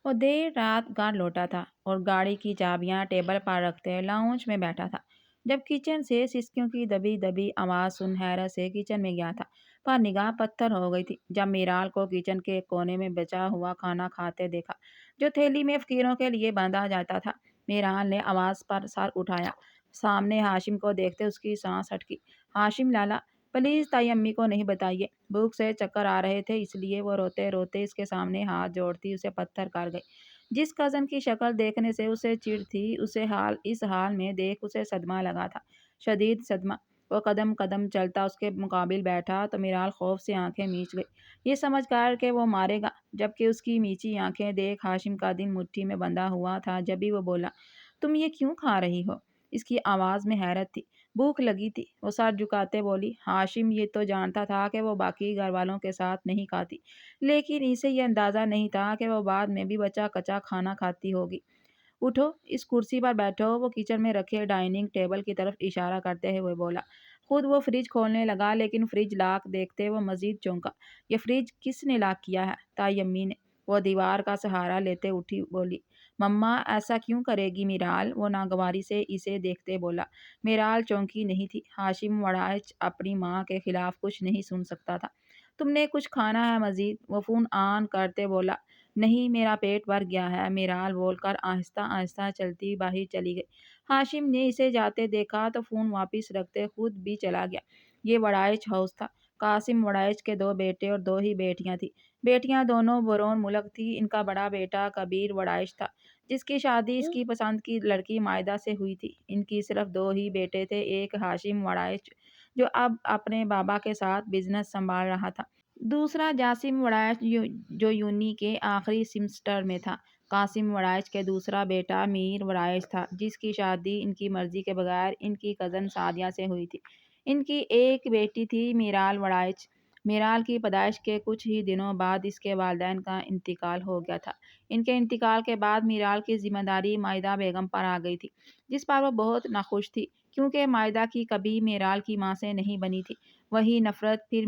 وہ دیر رات گھر لوٹا تھا اور گاڑی کی چابیاں ٹیبل پر رکھتے لاؤنج میں بیٹھا تھا جب کچن سے سسکیوں کی دبی دبی آواز سن حیرت سے کچن میں گیا تھا، پر نگاہ پتھر ہو گئی تھی جب میرال کو کچن کے ایک کونے میں بچا ہوا کھانا کھاتے دیکھا جو تھیلی میں فقیروں کے لیے باندھا جاتا تھا۔ میرال نے آواز پر سر اٹھایا، سامنے ہاشم کو دیکھتے اس کی سانس ہٹکی۔ ہاشم لالا، پلیز تائی امی کو نہیں بتائیے۔ بھوک سے چکر آ رہے تھے اس لیے وہ روتے روتے اس کے سامنے ہاتھ جوڑتی اسے پتھر کر گئی۔ جس کزن کی شکل دیکھنے سے اسے چڑ تھی اسے اس حال میں دیکھ اسے صدمہ لگا تھا، شدید صدمہ۔ وہ قدم قدم چلتا اس کے مقابل بیٹھا تو میرال خوف سے آنکھیں میچ گئی، یہ سمجھ کر کہ وہ مارے گا، جبکہ اس کی میچی آنکھیں دیکھ ہاشم کا دل مٹھی میں بندھا ہوا تھا۔ جبھی وہ بولا، تم یہ کیوں کھا رہی ہو؟ اس کی آواز میں حیرت تھی۔ بھوک لگی تھی، وہ سر جھکاتے بولی۔ ہاشم یہ تو جانتا تھا کہ وہ باقی گھر والوں کے ساتھ نہیں کھاتی، لیکن اسے یہ اندازہ نہیں تھا کہ وہ بعد میں بھی بچا کچا کھانا کھاتی ہوگی۔ اٹھو، اس کرسی پر بیٹھو، وہ کچن میں رکھے ڈائننگ ٹیبل کی طرف اشارہ کرتے ہوئے بولا۔ خود وہ فریج کھولنے لگا لیکن فریج لاک دیکھتے وہ مزید چونکا۔ یہ فریج کس نے لاک کیا ہے؟ تائی امی نے۔ وہ دیوار کا سہارا لیتے اٹھی بولی۔ مما ایسا کیوں کرے گی میرال؟ وہ ناگواری سے اسے دیکھتے بولا۔ میرال چونکی نہیں تھی، ہاشم وڑائچ اپنی ماں کے خلاف کچھ نہیں سن سکتا تھا۔ تم نے کچھ کھانا ہے مزید؟ وہ فون آن کرتے بولا۔ نہیں، میرا پیٹ بھر گیا ہے، میرال بول کر آہستہ آہستہ چلتی باہر چلی گئی۔ ہاشم نے اسے جاتے دیکھا تو فون واپس رکھتے خود بھی چلا گیا۔ یہ وڑائچ ہاؤس تھا۔ قاسم وڑائچ کے 2 بیٹے اور 2 ہی بیٹیاں تھیں۔ بیٹیاں دونوں بیرون ملک تھیں۔ ان کا بڑا بیٹا کبیر وڑائچ تھا جس کی شادی اس کی پسند کی لڑکی مائدہ سے ہوئی تھی۔ ان کی صرف 2 ہی بیٹے تھے، ایک ہاشم وڑائچ جو اب اپنے بابا کے ساتھ بزنس سنبھال رہا تھا، دوسرا جاسم وڑائچ جو یونی کے آخری سمسٹر میں تھا۔ قاسم وڑائچ کے دوسرا بیٹا میر وڑائچ تھا جس کی شادی ان کی مرضی کے بغیر ان کی کزن سعدیہ سے ہوئی تھی۔ ان کی ایک بیٹی تھی میرال وڑائچ۔ میرال کی پیدائش کے کچھ ہی دنوں بعد اس کے والدین کا انتقال ہو گیا تھا۔ ان کے انتقال کے بعد میرال کی ذمہ داری مائدہ بیگم پر آ گئی تھی، جس پر وہ بہت ناخوش تھی کیونکہ مائدہ کی کبھی میرال کی ماں سے نہیں بنی تھی۔ وہی نفرت پھر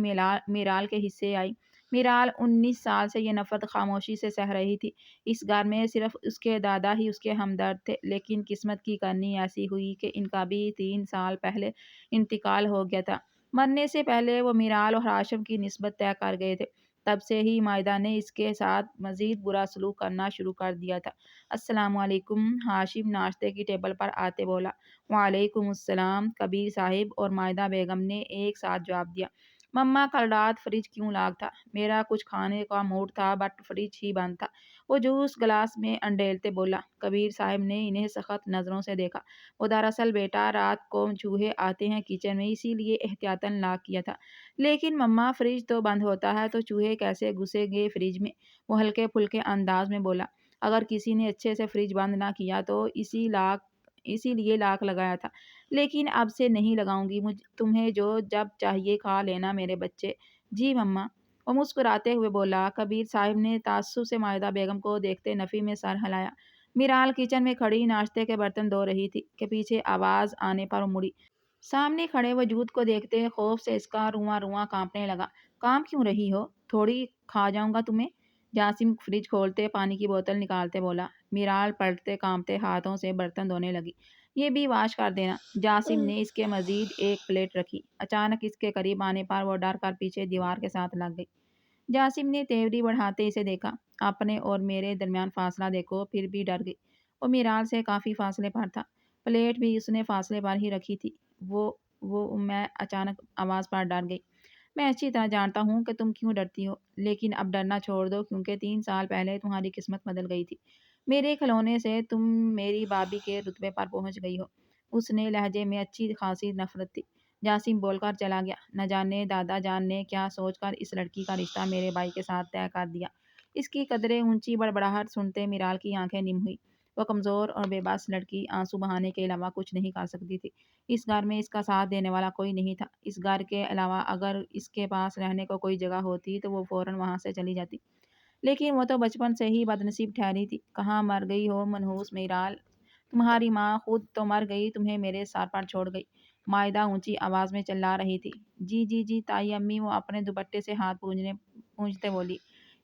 میرال کے حصے آئی۔ میرال 19 سال سے یہ نفرت خاموشی سے سہ رہی تھی۔ اس گھر میں صرف اس کے دادا ہی اس کے ہمدرد تھے، لیکن قسمت کی کرنی ایسی ہوئی کہ ان کا بھی 3 سال پہلے انتقال ہو گیا تھا۔ مرنے سے پہلے وہ میرال اور ہاشم کی نسبت طے کر گئے تھے۔ تب سے ہی مائدہ نے اس کے ساتھ مزید برا سلوک کرنا شروع کر دیا تھا۔ السلام علیکم، ہاشم ناشتے کی ٹیبل پر آتے بولا۔ وعلیکم السلام، کبیر صاحب اور مائدہ بیگم نے ایک ساتھ جواب دیا۔ مما کل رات فریج کیوں لاک تھا؟ میرا کچھ کھانے کا موڈ تھا بٹ فریج ہی بند تھا، وہ جوس گلاس میں انڈیلتے بولا۔ کبیر صاحب نے انہیں سخت نظروں سے دیکھا۔ وہ دراصل بیٹا رات کو چوہے آتے ہیں کچن میں، اسی لیے احتیاطاً لاک کیا تھا۔ لیکن مما فریج تو بند ہوتا ہے تو چوہے کیسے گھسیں گے فریج میں؟ وہ ہلکے پھلکے انداز میں بولا۔ اگر کسی نے اچھے سے فریج بند نہ کیا تو اسی لیے لاک لگایا تھا، لیکن اب سے نہیں لگاؤں گی، تمہیں جو جب چاہیے کھا لینا میرے بچے۔ جی مما، وہ مسکراتے ہوئے بولا۔ کبیر صاحب نے تعصب سے مائدہ بیگم کو دیکھتے نفی میں سر ہلایا۔ میرال کچن میں کھڑی ناشتے کے برتن دھو رہی تھی کہ پیچھے آواز آنے پر وہ مڑی۔ سامنے کھڑے وجود کو دیکھتے خوف سے اس کا رواں رواں کانپنے لگا۔ کام کیوں رہی ہو؟ تھوڑی کھا جاؤں گا تمہیں۔ جاسم فریج کھولتے پانی کی بوتل نکالتے بولا۔ میرال پلٹتے کانپتے ہاتھوں سے برتن دھونے لگی۔ یہ بھی واش کر دینا۔ جاسم نے اس کے مزید ایک پلیٹ رکھی۔ اچانک اس کے قریب آنے پر وہ ڈر کر پیچھے دیوار کے ساتھ لگ گئی۔ جاسم نے تیوری بڑھاتے اسے دیکھا۔ اپنے اور میرے درمیان فاصلہ دیکھو، پھر بھی ڈر گئی۔ وہ میرال سے کافی فاصلے پر تھا، پلیٹ بھی اس نے فاصلے پر ہی رکھی تھی۔ میں اچانک آواز پر ڈر گئی۔ میں اچھی طرح جانتا ہوں کہ تم کیوں ڈرتی ہو، لیکن اب ڈرنا چھوڑ دو کیونکہ 3 سال پہلے تمہاری قسمت بدل گئی تھی۔ میرے کھلونے سے تم میری بابی کے رتبے پر پہنچ گئی ہو۔ اس نے لہجے میں اچھی خاصی نفرت تھی۔ جاسم بول کر چلا گیا۔ نہ جانے دادا جان نے کیا سوچ کر اس لڑکی کا رشتہ میرے بھائی کے ساتھ طے کر دیا۔ اس کی قدرے اونچی بڑبڑاہٹ سنتے میرال کی آنکھیں نم ہوئی۔ وہ کمزور اور بے بس لڑکی آنسو بہانے کے علاوہ کچھ نہیں کر سکتی تھی۔ اس گھر میں اس کا ساتھ دینے والا کوئی نہیں تھا۔ اس گھر کے علاوہ اگر اس کے پاس رہنے کو کوئی جگہ ہوتی تو وہ فوراً وہاں سے چلی جاتی، لیکن وہ تو بچپن سے ہی بدنصیب ٹھہری تھی۔ کہاں مر گئی ہو منحوس میرال؟ تمہاری ماں خود تو مر گئی، تمہیں میرے سر پر چھوڑ گئی، مائدہ اونچی آواز میں چلا رہی تھی۔ جی جی جی تائی امی، وہ اپنے دوپٹے سے ہاتھ پونجھتے بولی۔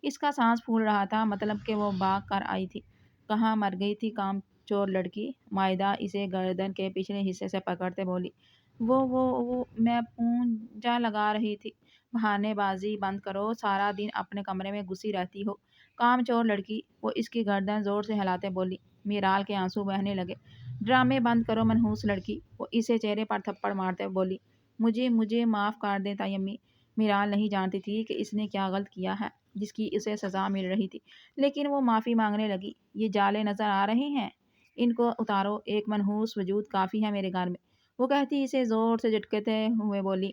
اس کا سانس پھول رہا تھا، مطلب کہ وہ بھاگ کر آئی تھی۔ کہاں مر گئی تھی کام چور لڑکی؟ مائدہ اسے گردن کے پچھلے حصے سے پکڑتے بولی۔ وہ میں پونجا لگا رہی تھی۔ بہانے بازی بند کرو، سارا دن اپنے کمرے میں گھسی رہتی ہو، کام چور لڑکی! وہ اس کی گردن زور سے ہلاتے بولی۔ میرال کے آنسو بہنے لگے۔ ڈرامے بند کرو منحوس لڑکی! وہ اسے چہرے پر تھپڑ مارتے بولی۔ مجھے معاف کر دیں تائی امی۔ میرال نہیں جانتی تھی کہ اس نے کیا غلط کیا ہے جس کی اسے سزا مل رہی تھی، لیکن وہ معافی مانگنے لگی۔ یہ جالے نظر آ رہے ہیں؟ ان کو اتارو، ایک منحوس وجود کافی ہے میرے گھر میں، وہ کہتی اسے زور سے جھٹکتے ہوئے بولی۔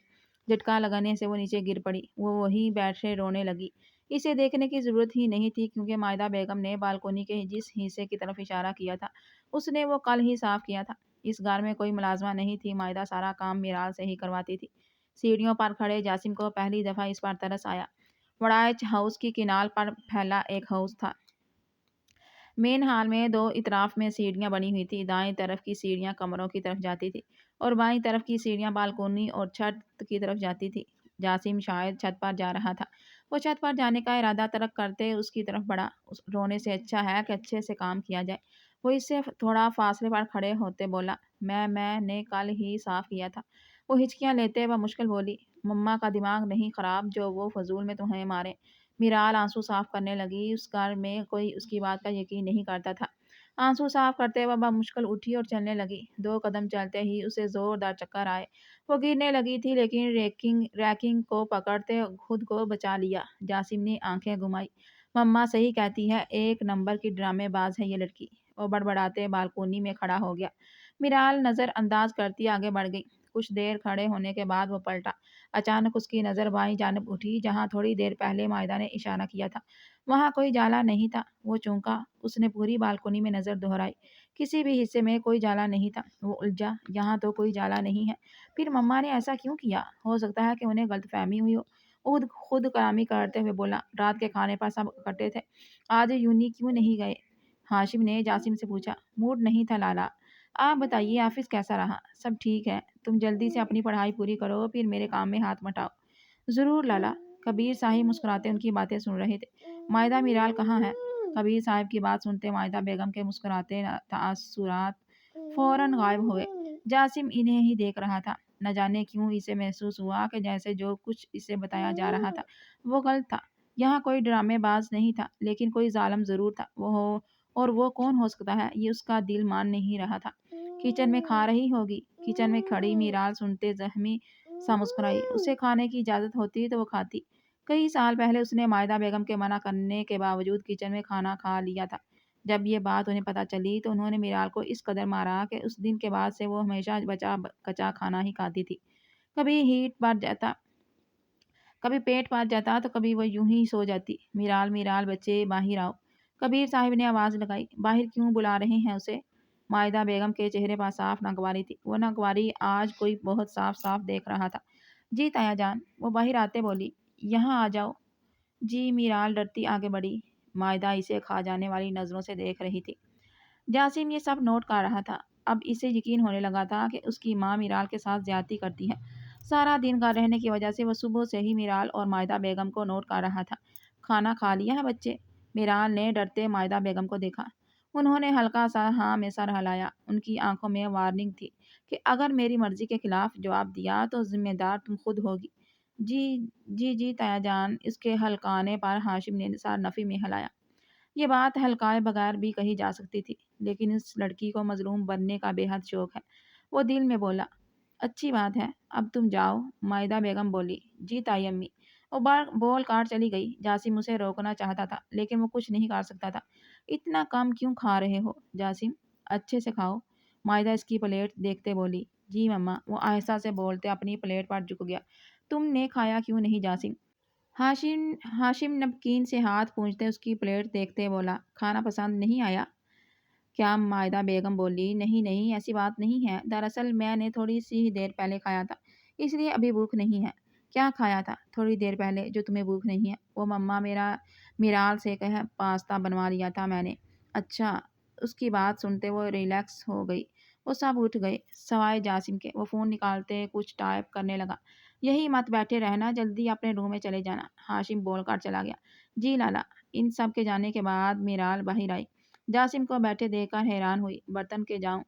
جھٹکا لگنے سے وہ نیچے گر پڑی۔ وہ وہیں بیٹھے رونے لگی۔ اسے دیکھنے کی ضرورت ہی نہیں تھی کیونکہ مائدہ بیگم نے بالکونی کے جس حصے کی طرف اشارہ کیا تھا اس نے وہ کل ہی صاف کیا تھا۔ اس گھر میں کوئی ملازمہ نہیں تھی، مائدہ سارا کام میرال سے ہی کرواتی تھی۔ سیڑھیوں پر کھڑے جاسم کو پہلی دفعہ اس پر ترس آیا۔ وڑائچ ہاؤس کی کینال پر پھیلا ایک ہاؤس تھا۔ مین ہال میں دو اطراف میں سیڑھیاں بنی ہوئی تھی۔ دائیں طرف کی سیڑھیاں کمروں کی طرف جاتی تھی اور بائیں طرف کی سیڑھیاں بالکونی اور چھت کی طرف جاتی تھی۔ جاسم شاید چھت پر جا رہا تھا۔ وہ چھت پر جانے کا ارادہ ترک کرتے اس کی طرف بڑھا۔ رونے سے اچھا ہے کہ اچھے سے کام کیا جائے۔ وہ اس سے تھوڑا فاصلے پر کھڑے ہوتے بولا۔ میں نے کل ہی صاف کیا تھا۔ وہ ہچکیاں لیتے بمشکل بولی۔ مما کا دماغ نہیں خراب جو وہ فضول میں تمہیں مارے؟ میرال آنسو صاف کرنے لگی۔ اس گھر میں کوئی اس کی بات کا یقین نہیں کرتا تھا۔ آنسو صاف کرتے وہ بمشکل اٹھی اور چلنے لگی۔ 2 قدم چلتے ہی اسے زوردار چکر آئے۔ وہ گرنے لگی تھی لیکن ریکنگ کو پکڑتے خود کو بچا لیا۔ جاسم نے آنکھیں گھمائی۔ مما صحیح کہتی ہے، ایک نمبر کی ڈرامے باز ہے یہ لڑکی۔ وہ بڑبڑاتے بالکونی میں کھڑا ہو گیا۔ میرال نظر انداز کرتی آگے بڑھ گئی۔ کچھ دیر کھڑے ہونے کے بعد وہ پلٹا۔ اچانک اس کی نظر بائیں جانب اٹھی جہاں تھوڑی دیر پہلے مائدہ نے اشارہ کیا تھا۔ وہاں کوئی جالا نہیں تھا۔ وہ چونکا۔ اس نے پوری بالکونی میں نظر دہرائی۔ کسی بھی حصے میں کوئی جالا نہیں تھا۔ وہ الجھا، یہاں تو کوئی جالا نہیں ہے، پھر مما نے ایسا کیوں کیا؟ ہو سکتا ہے کہ انہیں غلط فہمی ہوئی ہو۔ خود کلامی کرتے ہوئے بولا۔ رات کے کھانے پر سب اکٹھے تھے۔ آج یونی کیوں نہیں گئے؟ ہاشم نے جاسم سے پوچھا۔ موڈ نہیں تھا لالا۔ آپ بتائیے آفس کیسا رہا؟ سب ٹھیک ہے، تم جلدی سے اپنی پڑھائی پوری کرو پھر میرے کام میں ہاتھ مٹاؤ۔ ضرور لالا۔ کبیر صاحب مسکراتے ان کی باتیں سن رہے تھے۔ مائدہ میرال کہاں ہے؟ کبیر صاحب کی بات سنتے مائدہ بیگم کے مسکراتے تاثرات فوراً غائب ہوئے۔ جاسم انہیں ہی دیکھ رہا تھا۔ نہ جانے کیوں اسے محسوس ہوا کہ جیسے جو کچھ اسے بتایا جا رہا تھا وہ غلط تھا۔ یہاں کوئی ڈرامے باز نہیں تھا لیکن کوئی ظالم ضرور تھا۔ اور وہ کون ہو سکتا ہے یہ اس کا دل مان نہیں رہا تھا۔ کچن میں کھا رہی ہوگی۔ کچن میں کھڑی میرال سنتے زخمی سا مسکرائی۔ اسے کھانے کی اجازت ہوتی تو وہ کھاتی۔ کئی سال پہلے اس نے مائدہ بیگم کے منع کرنے کے باوجود کچن میں کھانا کھا لیا تھا۔ جب یہ بات انہیں پتہ چلی تو انہوں نے میرال کو اس قدر مارا کہ اس دن کے بعد سے وہ ہمیشہ بچا کچا کھانا ہی کھاتی تھی۔ کبھی پیٹ بھر جاتا تو کبھی وہ یوں ہی سو جاتی۔ میرال بچے باہر آؤ۔ کبیر صاحب نے آواز لگائی۔ باہر کیوں بلا رہے ہیں اسے؟ مائدہ بیگم کے چہرے پر صاف ناگواری تھی۔ وہ ناگواری آج کوئی بہت صاف دیکھ رہا تھا۔ جی تایا جان، وہ باہر آتے بولی۔ یہاں آ جاؤ۔ جی میرال ڈرتی آگے بڑھی۔ مائدہ اسے کھا جانے والی نظروں سے دیکھ رہی تھی۔ جاسم یہ سب نوٹ کر رہا تھا۔ اب اسے یقین ہونے لگا تھا کہ اس کی ماں میرال کے ساتھ زیادتی کرتی ہے۔ سارا دن گھر رہنے کی وجہ سے وہ صبح سے ہی میرال اور مائدہ بیگم کو نوٹ کر رہا تھا۔ کھانا کھا لیا ہے بچے؟ میرال نے ڈرتے مائدہ بیگم کو دیکھا۔ انہوں نے ہلکا سا ہاں میں سر ہلایا۔ ان کی آنکھوں میں وارننگ تھی کہ اگر میری مرضی کے خلاف جواب دیا تو ذمہ دار تم خود ہوگی۔ جی تایا جان۔ اس کے ہلکانے پر ہاشم نے سر نفی میں ہلایا۔ یہ بات ہلکائے بغیر بھی کہی جا سکتی تھی لیکن اس لڑکی کو مظلوم بننے کا بے حد شوق ہے۔ وہ دل میں بولا۔ اچھی بات ہے، اب تم جاؤ۔ مائدہ بیگم بولی۔ جی تائی امی۔ وہ بول کر چلی گئی۔ جاسم اسے روکنا چاہتا تھا لیکن وہ کچھ نہیں کر سکتا تھا۔ اتنا کم کیوں کھا رہے ہو جاسم؟ اچھے سے کھاؤ۔ مائدہ اس کی پلیٹ دیکھتے بولی۔ جی مما۔ وہ آہستہ سے بولتے اپنی پلیٹ پر جھک گیا۔ تم نے کھایا کیوں نہیں جاسم؟ ہاشم نمکین سے ہاتھ پونچھتے اس کی پلیٹ دیکھتے بولا۔ کھانا پسند نہیں آیا کیا؟ مائدہ بیگم بولی۔ نہیں ایسی بات نہیں ہے، دراصل میں نے تھوڑی سی دیر پہلے کھایا تھا اس لیے ابھی بھوک نہیں ہے۔ کیا کھایا تھا تھوڑی دیر پہلے جو تمہیں بھوک نہیں ہے؟ وہ مما میرال سے کہ پاستا بنوا لیا تھا میں نے۔ اچھا۔ اس کی بات سنتے وہ ریلیکس ہو گئی۔ وہ سب اٹھ گئے سوائے جاسم کے۔ وہ فون نکالتے کچھ ٹائپ کرنے لگا۔ یہی مت بیٹھے رہنا، جلدی اپنے روم میں چلے جانا۔ ہاشم بول کر چلا گیا۔ جی لالا۔ ان سب کے جانے کے بعد میرال باہر آئی۔ جاسم کو بیٹھے دیکھ کر حیران ہوئی۔ برتن کے جاؤں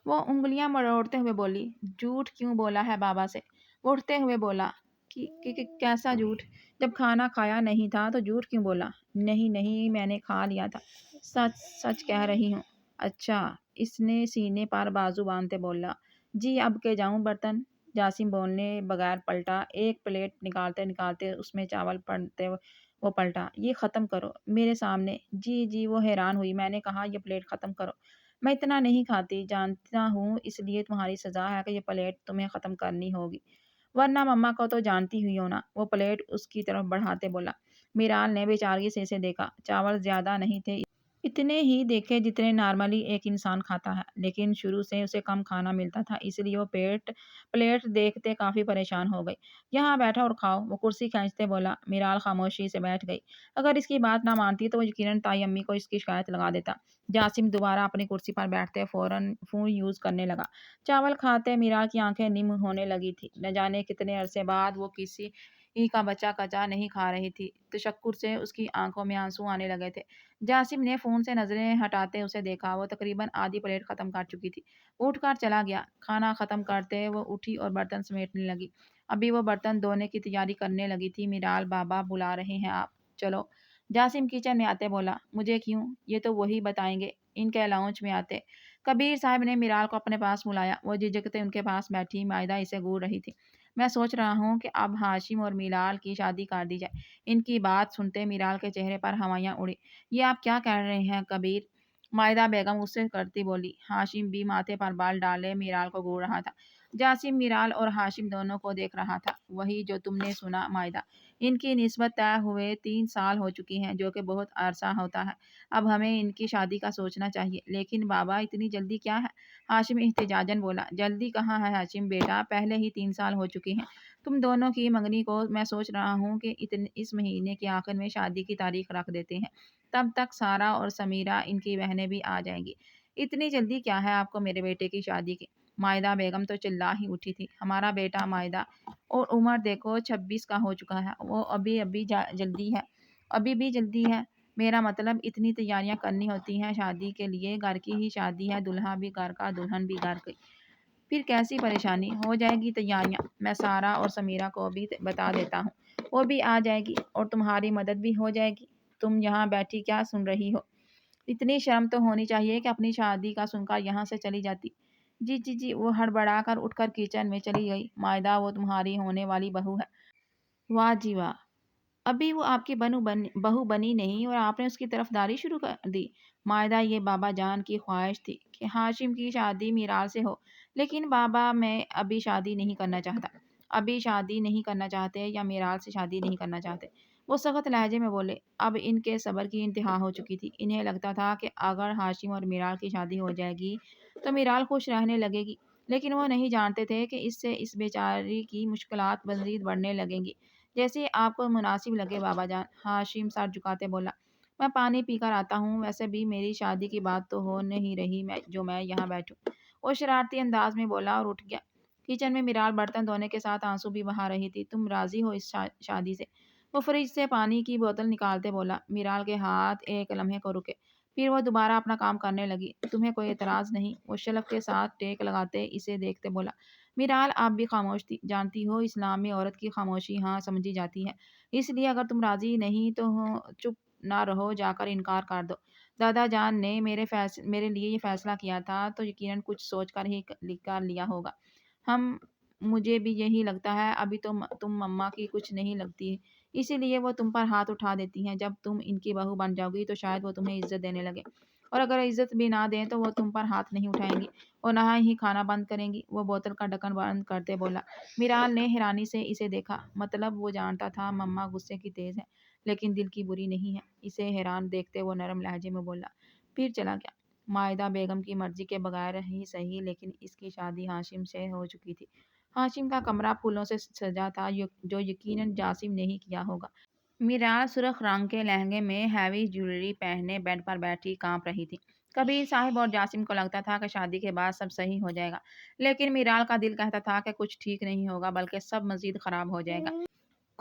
وہ انگلیاں مروڑتے ہوئے بولی، جھوٹ کیوں بولا ہے بابا سے؟ وہ اٹھتے ہوئے بولا، کیسا جھوٹ؟ جب کھانا کھایا نہیں تھا تو جھوٹ کیوں بولا؟ نہیں نہیں، میں نے کھا لیا تھا، سچ سچ کہہ رہی ہوں۔ اچھا، اس نے سینے پر بازو باندھتے بولا۔ جی اب کے جاؤں برتن؟ جاسم بولنے بغیر پلٹا۔ ایک پلیٹ نکالتے نکالتے اس میں چاول پڑتے وہ پلٹا۔ یہ ختم کرو میرے سامنے۔ جی جی، وہ حیران ہوئی۔ میں نے کہا یہ پلیٹ ختم کرو؟ میں اتنا نہیں کھاتی، جانتا ہوں، اس لیے تمہاری سزا ہے کہ یہ پلیٹ تمہیں ختم کرنی ہوگی، ورنہ مما کو تو جانتی ہوئی ہو نا۔ وہ پلیٹ اس کی طرف بڑھاتے بولا۔ میرال نے بیچارگی سے اسے دیکھا۔ چاول زیادہ نہیں تھے، اتنے ہی دیکھے جتنے نارملی ایک انسان کھاتا ہے، لیکن شروع سے اسے کم کھانا ملتا تھا، اس لیے وہ پلیٹ دیکھتے کافی پریشان ہو گئی۔ یہاں بیٹھو اور کھاؤ، وہ کرسی کھینچتے بولا۔ میرال خاموشی سے بیٹھ گئی۔ اگر اس کی بات نہ مانتی تو وہ یقیناً تائی امی کو اس کی شکایت لگا دیتا۔ جاسم دوبارہ اپنی کرسی پر بیٹھتے فوراً فون یوز کرنے لگا۔ چاول کھاتے میرال کی آنکھیں نم ہونے لگی تھی۔ نہ جانے کتنے عرصے بعد وہ کسی کا بچہ کچا نہیں کھا رہی تھی۔ تشکر سے اس کی آنکھوں میں آنسو آنے لگے تھے۔ جاسم نے فون سے نظریں ہٹاتے اسے دیکھا۔ وہ تقریباً آدھی پلیٹ ختم کر چکی تھی۔ اٹھ کر چلا گیا۔ کھانا ختم کرتے وہ اٹھی اور برتن سمیٹنے لگی۔ ابھی وہ برتن دھونے کی تیاری کرنے لگی تھی۔ میرال بابا بلا رہے ہیں، آپ چلو۔ جاسم کچن میں آتے بولا۔ مجھے کیوں؟ یہ تو وہی بتائیں گے۔ ان کے لاؤنج میں آتے کبیر صاحب نے میرال کو اپنے پاس بلایا۔ وہ جھجکتے ان کے پاس بیٹھی۔ مائدہ اسے گھور رہی تھی۔ میں سوچ رہا ہوں کہ اب ہاشم اور میرال کی شادی کر دی جائے۔ ان کی بات سنتے میرال کے چہرے پر ہوائیاں اڑی۔ یہ آپ کیا کہہ رہے ہیں کبیر؟ مائدہ بیگم غصے کرتی بولی۔ ہاشم بھی ماتھے پر بال ڈالے میرال کو گھور رہا تھا۔ جاسم میرال اور ہاشم دونوں کو دیکھ رہا تھا۔ وہی جو تم نے سنا مائدہ، ان کی نسبت طے ہوئے 3 سال ہو چکی ہیں، جو کہ بہت عرصہ ہوتا ہے۔ اب ہمیں ان کی شادی کا سوچنا چاہیے۔ لیکن بابا اتنی جلدی کیا ہے؟ ہاشم احتجاجاً بولا۔ جلدی کہاں ہے ہاشم بیٹا، پہلے ہی 3 سال ہو چکے ہیں۔ تم دونوں کی منگنی کو میں سوچ رہا ہوں کہ اس مہینے کے آخر میں شادی کی تاریخ رکھ دیتے ہیں۔ تب تک سارا اور سمیرہ ان کی بہنیں بھی آ جائیں گی۔ اتنی جلدی کیا ہے آپ کو میرے بیٹے کی شادی کی؟ مائدہ بیگم تو چلا ہی اٹھی تھی۔ ہمارا بیٹا مائدہ، اور عمر دیکھو 26 کا ہو چکا ہے، وہ ابھی جلدی ہے؟ ابھی بھی جلدی ہے؟ میرا مطلب اتنی تیاریاں کرنی ہوتی ہیں شادی کے لیے، گھر کی ہی شادی ہے، دلہا بھی گھر کا، دلہن بھی گھر کی، پھر کیسی پریشانی ہو جائے گی تیاریاں۔ میں سارا اور سمیرہ کو بھی بتا دیتا ہوں، وہ بھی آ جائے گی اور تمہاری مدد بھی ہو جائے گی۔ تم یہاں بیٹھی کیا سن رہی ہو؟ اتنی شرم تو ہونی چاہیے کہ اپنی شادی کا سن کر یہاں سے چلی جاتی۔ جی جی جی، وہ ہڑبڑا کر اٹھ کر کچن میں چلی گئی۔ مائدہ، وہ تمہاری ہونے والی بہو ہے۔ واہ جی واہ، ابھی وہ آپ کی بہو بنی نہیں اور آپ نے اس کی طرفداری شروع کر دی۔ مائدہ، یہ بابا جان کی خواہش تھی کہ ہاشم کی شادی میرال سے ہو، لیکن بابا میں ابھی شادی نہیں کرنا چاہتا۔ ابھی شادی نہیں کرنا چاہتے یا میرال سے شادی نہیں کرنا چاہتے؟ وہ سخت لہجے میں بولے۔ اب ان کے صبر کی انتہا ہو چکی تھی۔ انہیں لگتا تھا کہ اگر ہاشم اور میرال کی شادی ہو جائے گی تو میرال خوش رہنے لگے گی، لیکن وہ نہیں جانتے تھے کہ اس سے اس بیچاری کی مشکلات مزید بڑھنے لگیں گی۔ جیسے آپ کو مناسب لگے بابا جان، ہاشم سر جھکاتے بولا۔ میں پانی پی کر آتا ہوں، ویسے بھی میری شادی کی بات تو ہو نہیں رہی جو میں یہاں بیٹھوں۔ وہ شرارتی انداز میں بولا اور اٹھ گیا۔ کچن میں میرال برتن دھونے کے ساتھ آنسو بھی بہا رہی تھی۔ تم راضی ہو اس شادی سے؟ وہ فریج سے پانی کی بوتل نکالتے بولا۔ میرال کے ہاتھ ایک لمحے کو رکے، پھر وہ دوبارہ اپنا کام کرنے لگی۔ تمہیں کوئی اعتراض نہیں؟ وہ شلف کے ساتھ ٹیک لگاتے اسے دیکھتے بولا۔ میرال آپ بھی خاموش تھی۔ جانتی ہو اسلام میں عورت کی خاموشی ہاں سمجھی جاتی ہے، اس لیے اگر تم راضی نہیں تو چپ نہ رہو، جا کر انکار کر دو۔ دادا جان نے میرے لیے یہ فیصلہ کیا تھا تو یقیناً کچھ سوچ کر ہی کر لیا ہوگا۔ مجھے بھی یہی لگتا ہے۔ ابھی تو تم مما کی کچھ نہیں لگتی، اسی لیے وہ تم پر ہاتھ اٹھا دیتی ہیں۔ جب تم ان کی بہو بن جاؤ گی تو شاید وہ تمہیں عزت دینے لگے، اور اگر عزت بھی نہ دیں تو وہ تم پر ہاتھ نہیں اٹھائیں گی اور نہ ہی کھانا بند کریں گی۔ وہ بوتل کا ڈھکن بند کرتے بولا۔ میرال نے حیرانی سے اسے دیکھا۔ مطلب وہ جانتا تھا مما غصے کی تیز ہے، لیکن دل کی بری نہیں ہے۔ اسے حیران دیکھتے وہ نرم لہجے میں بولا، پھر چلا گیا۔ مائدہ بیگم کی مرضی کے بغیر ہی صحیح، لیکن اس کی شادی ہاشم سے ہو چکی تھی۔ ہاشم کا کمرہ پھولوں سے سجا تھا، جو یقیناً جاسم نے ہی کیا ہوگا۔ میرال سرخ رنگ کے لہنگے میں ہیوی جیولری پہنے بیڈ پر بیٹھی کانپ رہی تھی۔ کبیر صاحب اور جاسم کو لگتا تھا کہ شادی کے بعد سب صحیح ہو جائے گا، لیکن میرال کا دل کہتا تھا کہ کچھ ٹھیک نہیں ہوگا، بلکہ سب مزید خراب ہو جائے گا۔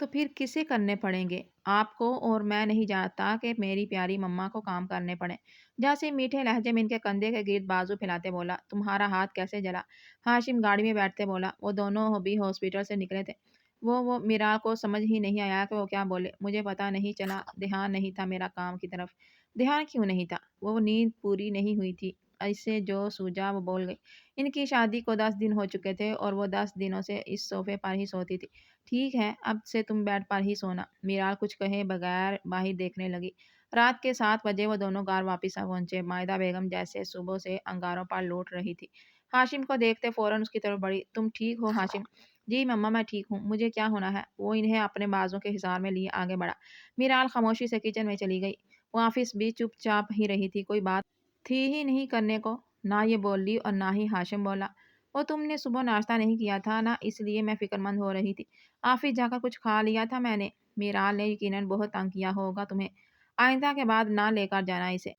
تو پھر کسے کرنے پڑیں گے؟ آپ کو، اور میں نہیں چاہتا کہ میری پیاری مما کو کام کرنے پڑے۔ جاسم میٹھے لہجے میں ان کے کندھے کے گرد بازو پھیلاتے بولا، تمہارا ہاتھ کیسے جلا؟ ہاشم گاڑی میں بیٹھتے بولا، وہ دونوں بھی ہاسپٹل سے نکلے تھے۔ وہ میرا کو سمجھ ہی نہیں آیا کہ وہ کیا بولے۔ مجھے پتا نہیں چلا، دھیان نہیں تھا میرا کام کی طرف۔ دھیان کیوں نہیں تھا؟ وہ نیند پوری نہیں ہوئی تھی۔ اسے جو سوجا وہ بول گئی۔ ان کی شادی کو 10 دن ہو چکے تھے اور وہ 10 دنوں سے اس صوفے پر ہی سوتی تھی۔ ٹھیک ہے، اب سے تم بیڈ پر ہی سونا۔ میرال کچھ کہے بغیر باہر دیکھنے لگی۔ رات کے 7 بجے وہ دونوں گھر واپس پہنچے۔ مائدہ بیگم جیسے صبح سے انگاروں پر لوٹ رہی تھی۔ ہاشم کو دیکھتے فوراً اس کی طرف بڑھی۔ تم ٹھیک ہو ہاشم؟ جی مما میں ٹھیک ہوں، مجھے کیا ہونا ہے؟ وہ انہیں اپنے بازوں کے حصار میں لیے آگے بڑھا۔ میرال خاموشی سے کچن میں چلی گئی۔ وہ آفس بھی چپ چاپ ہی رہی تھی، کوئی بات تھی ہی نہیں کرنے کو۔ نہ یہ بولی اور نہ ہی ہاشم بولا۔ وہ تم نے صبح ناشتہ نہیں کیا تھا نا، اس لیے میں فکر مند ہو رہی تھی۔ آفس جا کر کچھ کھا لیا تھا میں نے۔ میرال نے یقیناً بہت تنگ کیا ہوگا تمہیں۔ آئندہ کے بعد نہ لے کر جانا اسے،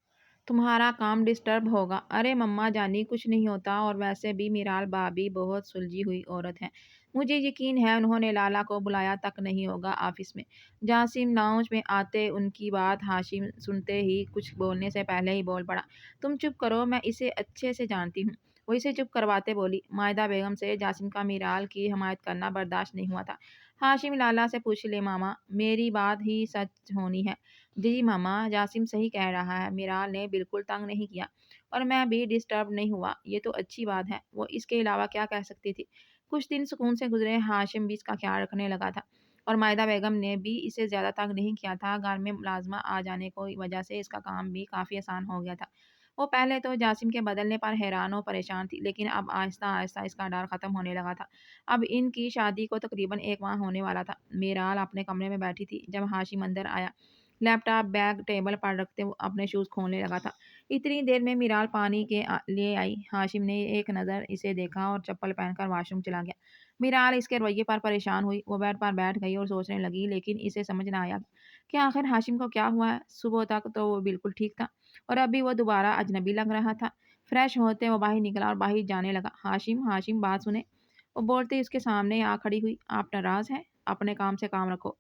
تمہارا کام ڈسٹرب ہوگا۔ ارے مما جانی کچھ نہیں ہوتا، اور ویسے بھی میرال بھابی بہت سلجھی ہوئی عورت ہے۔ مجھے یقین ہے انہوں نے لالا کو بلایا تک نہیں ہوگا آفس میں۔ جاسم لاؤنج میں آتے ان کی بات ہاشم سنتے ہی کچھ بولنے سے پہلے ہی بول پڑا، تم چپ کرو، میں اسے اچھے سے جانتی ہوں۔ وہ اسے چپ کرواتے بولی۔ مائدہ بیگم سے جاسم کا میرال کی حمایت کرنا برداشت نہیں ہوا تھا۔ ہاشم لالا سے پوچھ لے ماما، میری بات ہی سچ ہونی ہے؟ جی ماما، جاسم صحیح کہہ رہا ہے، میرال نے بالکل تنگ نہیں کیا، اور میں بھی ڈسٹرب نہیں ہوا، یہ تو اچھی بات ہے۔ وہ اس کے علاوہ کیا کہہ سکتی تھی؟ کچھ دن سکون سے گزرے۔ ہاشم بھی اس کا خیال رکھنے لگا تھا، اور مائدہ بیگم نے بھی اسے زیادہ تنگ نہیں کیا تھا۔ گھر میں ملازمہ آ جانے کی وجہ سے اس کا کام بھی کافی آسان ہو گیا تھا۔ وہ پہلے تو جاسم کے بدلنے پر حیران و پریشان تھی، لیکن اب آہستہ آہستہ اس کا ڈر ختم ہونے لگا تھا۔ اب ان کی شادی کو تقریباً 1 ماہ ہونے والا تھا۔ میرال اپنے کمرے میں بیٹھی تھی جب ہاشم اندر آیا۔ لیپ ٹاپ بیگ ٹیبل پر رکھتے وہ اپنے شوز کھولنے لگا تھا۔ اتنی دیر میں میرال پانی کے لیے آئی۔ ہاشم نے ایک نظر اسے دیکھا اور چپل پہن کر واش روم چلا گیا۔ میرال اس کے رویے پر پریشان ہوئی۔ وہ بیڈ پر بیٹھ گئی اور سوچنے لگی، لیکن اسے سمجھ نہ آیا کہ آخر ہاشم کو کیا ہوا ہے۔ صبح تک تو وہ بالکل ٹھیک تھا، اور ابھی وہ دوبارہ اجنبی لگ رہا تھا۔ فریش ہوتے وہ باہر نکلا اور باہر جانے لگا۔ ہاشم ہاشم بات سنیں، وہ بولتے اس کے سامنے آ کھڑی ہوئی۔ آپ ناراض ہیں؟ اپنے کام سے کام رکھو۔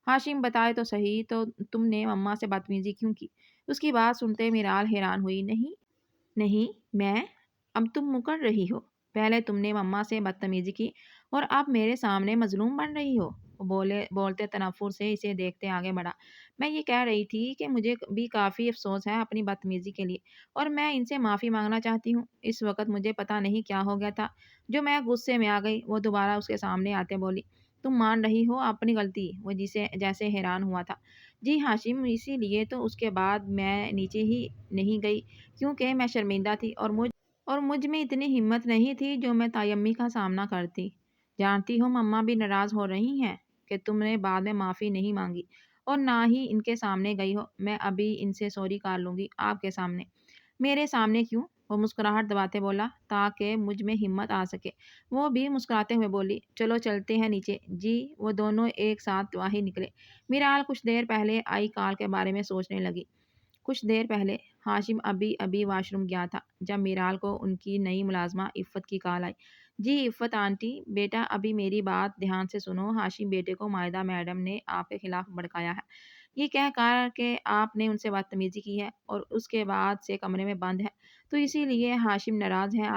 ہاشم بتائے تو صحیح، تو تم نے مما سے بدتمیزی کیوں کی؟ اس کی بات سنتے میرال حیران ہوئی۔ نہیں نہیں میں؟ اب تم مکر رہی ہو؟ پہلے تم نے مما سے بدتمیزی کی اور اب میرے سامنے مظلوم بن رہی ہو؟ وہ بولتے تنفر سے اسے دیکھتے آگے بڑھا۔ میں یہ کہہ رہی تھی کہ مجھے بھی کافی افسوس ہے اپنی بدتمیزی کے لیے، اور میں ان سے معافی مانگنا چاہتی ہوں۔ اس وقت مجھے پتا نہیں کیا ہو گیا تھا جو میں غصے میں آ گئی۔ وہ دوبارہ اس کے سامنے آتے بولی، تم مان رہی ہو اپنی غلطی؟ وہ جیسے حیران ہوا تھا۔ جی ہاشم، اسی لیے تو اس کے بعد میں نیچے ہی نہیں گئی، کیونکہ میں شرمندہ تھی، اور مجھ میں اتنی ہمت نہیں تھی جو میں تیمی کا سامنا کرتی۔ جانتی ہو مما بھی ناراض ہو رہی ہیں کہ تم نے بعد میں معافی نہیں مانگی اور نہ ہی ان کے سامنے گئی ہو۔ میں ابھی ان سے سوری کر لوں گی آپ کے سامنے۔ میرے سامنے کیوں؟ وہ مسکراہٹ دباتے بولا، تاکہ مجھ میں ہمت آ سکے۔ وہ بھی مسکراتے ہوئے بولی، چلو چلتے ہیں نیچے۔ جی۔ وہ دونوں ایک ساتھ باہر نکلے۔ میرال کچھ دیر پہلے آئی کال کے بارے میں سوچنے لگی۔ کچھ دیر پہلے ہاشم ابھی واش روم گیا تھا جب میرال کو ان کی نئی ملازمہ عفت کی کال آئی۔ جی عفت آنٹی، بیٹا ابھی میری بات دھیان سے سنو۔ ہاشم بیٹے کو مائدہ میڈم نے آپ کے خلاف بھڑکایا ہے، یہ کہہ کر کہ آپ نے ان سے بدتمیزی کی ہے اور اس کے بعد سے کمرے میں بند ہے، تو اسی لیے ہاشم ناراض ہے۔